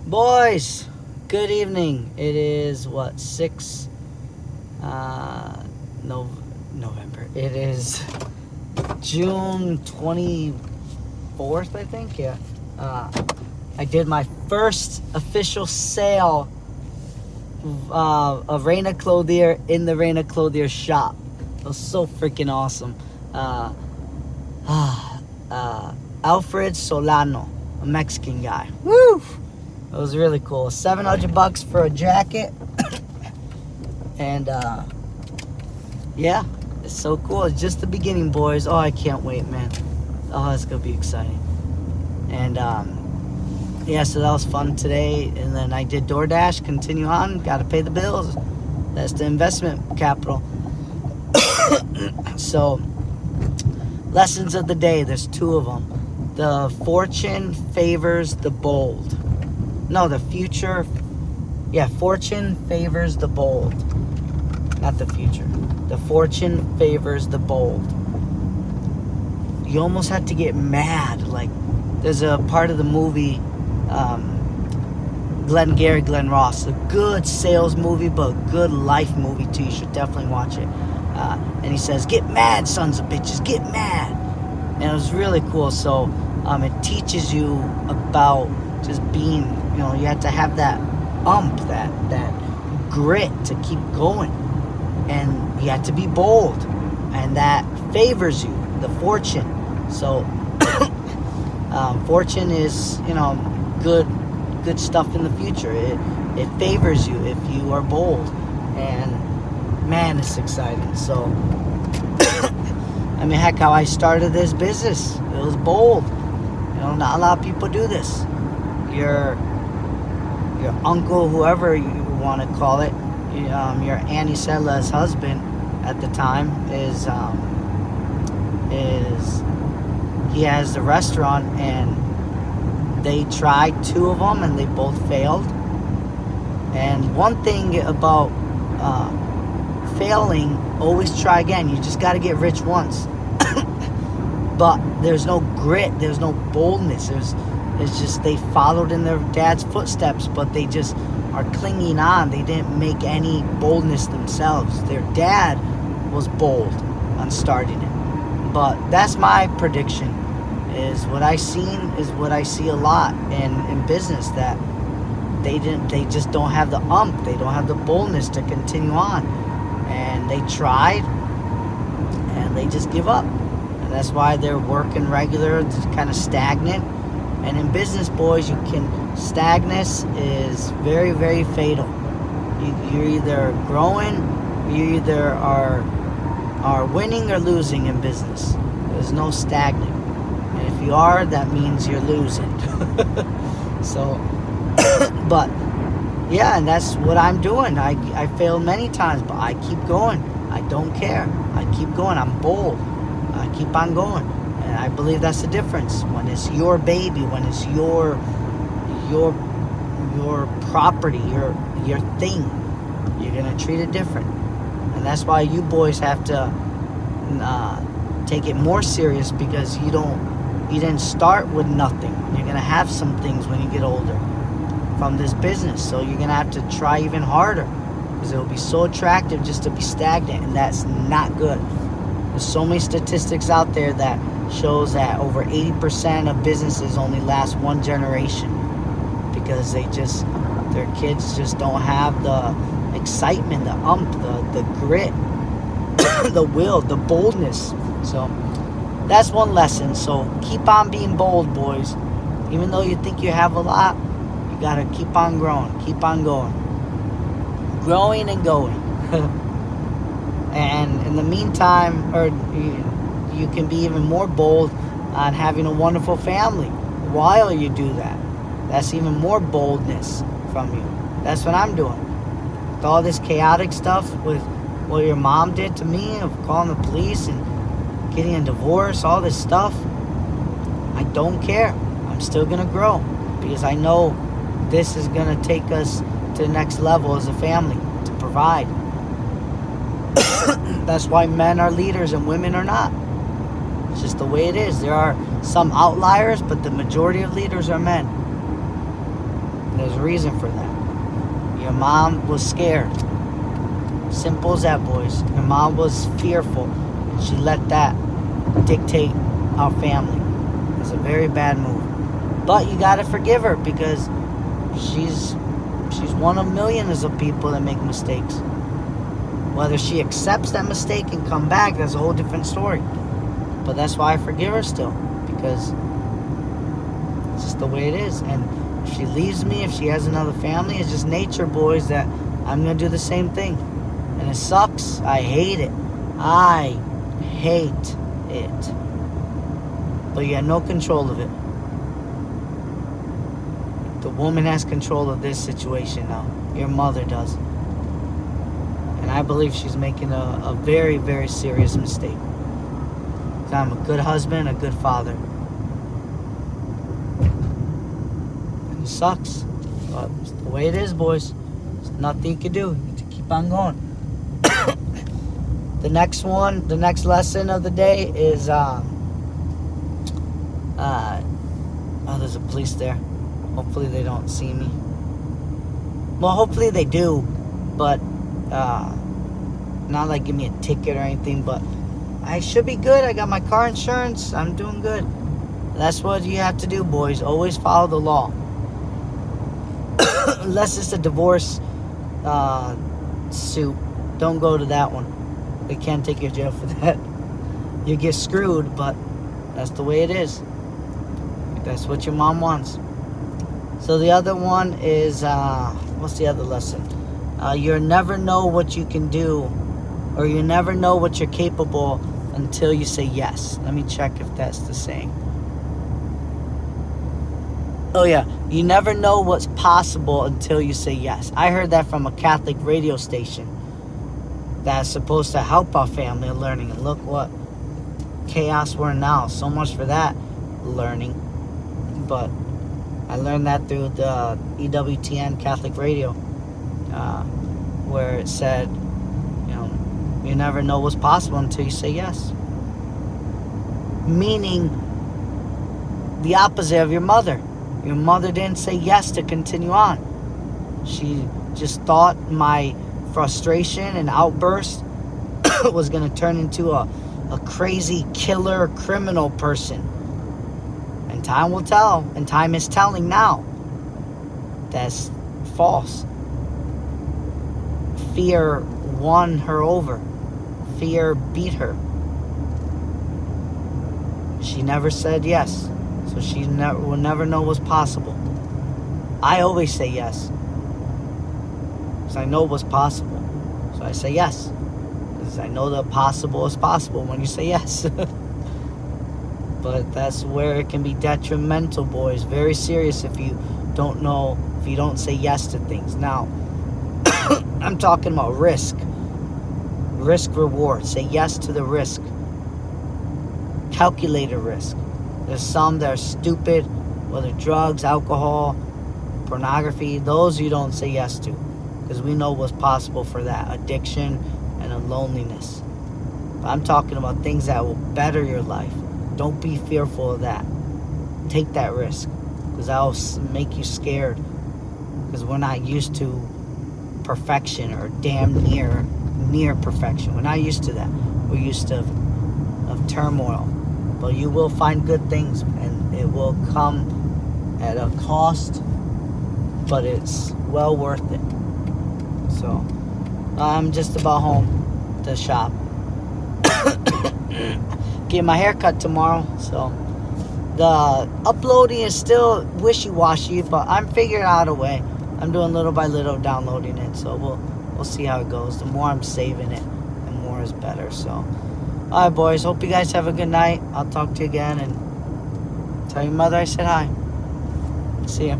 Boys, good evening. It is what, 6 no, November. It is June 24th, I think. Yeah. I did my first official sale of Reina Clothier in the Reina Clothier shop. It was so freaking awesome. Alfred Solano, a Mexican guy. Woo! It was really cool. $700 for a jacket. And yeah, it's so cool. It's just the beginning, boys. Oh, I can't wait, man. Oh, it's gonna be exciting. And yeah, so that was fun today. And then I did DoorDash, continue on, gotta pay the bills. That's the investment capital. So, lessons of the day, there's two of them. The fortune favors the bold. No, the future. Yeah, fortune favors the bold. Not the future. The fortune favors the bold. You almost have to get mad. Like, there's a part of the movie, Glenn Ross. A good sales movie, but a good life movie too. You should definitely watch it. And he says, "Get mad, sons of bitches, get mad." And it was really cool. So it teaches you about just being, you have to have that that grit to keep going. And you have to be bold. And that favors you, the fortune. So fortune is, good stuff in the future. It favors you if you are bold. And man, it's exciting. So I mean, heck, how I started this business, it was bold. Not a lot of people do this. Your uncle, whoever you want to call it, your Annie Sedla's husband at the time is he has the restaurant, and they tried two of them and they both failed. And one thing about failing, always try again. You just got to get rich once. But there's no grit, there's no boldness. It's just they followed in their dad's footsteps, but they just are clinging on. They didn't make any boldness themselves. Their dad was bold on starting it. But that's my prediction. Is what I seen is what I see a lot in business, that they just don't have the they don't have the boldness to continue on. And they tried and they just give up. And that's why they're working regular, just kind of stagnant. And in business, boys, stagnance is very, very fatal. You're either growing, you either are winning or losing in business. There's no stagnant. And if you are, that means you're losing. So, but yeah, and that's what I'm doing. I failed many times, but I keep going. I don't care. I keep going. I'm bold. I keep on going. And I believe that's the difference. When it's your baby, when it's your property, your thing, you're gonna treat it different. And that's why you boys have to take it more serious, because you didn't start with nothing. You're gonna have some things when you get older from this business. So you're gonna have to try even harder, because it will be so attractive just to be stagnant, and that's not good. There's so many statistics out there that shows that over 80% of businesses only last one generation, because their kids just don't have the excitement, the grit, the will, the boldness. So that's one lesson. So keep on being bold, boys. Even though you think you have a lot, you gotta keep on growing, keep on going, growing and going. And in the meantime, you can be even more bold on having a wonderful family while you do that. That's even more boldness from you. That's what I'm doing. With all this chaotic stuff, with what your mom did to me, of calling the police and getting a divorce, all this stuff, I don't care. I'm still gonna grow, because I know this is gonna take us to the next level as a family, to provide. That's why men are leaders and women are not. It's just the way it is. There are some outliers, but the majority of leaders are men. There's a reason for that. Your mom was scared. Simple as that, boys. Your mom was fearful. She let that dictate our family. It's a very bad move. But you gotta forgive her because she's one of millions of people that make mistakes. Whether she accepts that mistake and come back, that's a whole different story. But that's why I forgive her still, because it's just the way it is. And if she leaves me, if she has another family, it's just nature, boys, that I'm gonna do the same thing. And it sucks. I hate it. I hate it. But you have no control of it. The woman has control of this situation now. Your mother does. And I believe she's making a very, very serious mistake. I'm a good husband, a good father. And it sucks. But it's the way it is, boys. There's nothing you can do. You need to keep on going. The next lesson of the day is there's a police there. Hopefully they don't see me. Well, hopefully they do, but not like give me a ticket or anything, but I should be good. I got my car insurance. I'm doing good. That's what you have to do, boys. Always follow the law. Unless it's a divorce suit, don't go to that one. They can't take you to jail for that. You get screwed, but that's the way it is. That's what your mom wants. So the other one is, what's the other lesson? You never know what you can do, or you never know what you're capable until you say yes. Let me check if that's the saying. Oh yeah, you never know what's possible until you say yes. I heard that from a Catholic radio station that's supposed to help our family learning. And look what chaos we're in now. So much for that learning. But I learned that through the EWTN Catholic radio, where it said, you never know what's possible until you say yes. Meaning the opposite of your mother. Your mother didn't say yes to continue on. She just thought my frustration and outburst was going to turn into a crazy killer criminal person. And time will tell, and time is telling now. That's false. Fear won her over. Fear beat her. She never said yes. So she will never know what's possible. I always say yes. Because I know what's possible. So I say yes. Because I know the possible is possible when you say yes. But that's where it can be detrimental, boys. Very serious if you don't say yes to things. Now, I'm talking about risk. Risk reward. Say yes to the risk. Calculated risk. There's some that are stupid, whether drugs, alcohol, pornography. Those you don't say yes to. Because we know what's possible for that. Addiction and a loneliness. But I'm talking about things that will better your life. Don't be fearful of that. Take that risk. Because that will make you scared. Because we're not used to perfection or damn near perfection. We're not used to that. We're used to of turmoil. But you will find good things. And it will come at a cost. But it's well worth it. So, I'm just about home to shop. Get my hair cut tomorrow, so the uploading is still wishy-washy, but I'm figuring out a way. I'm doing little by little downloading it, so we'll see how it goes. The more I'm saving it, the more is better. So, all right, boys. Hope you guys have a good night. I'll talk to you again, and tell your mother I said hi. See ya.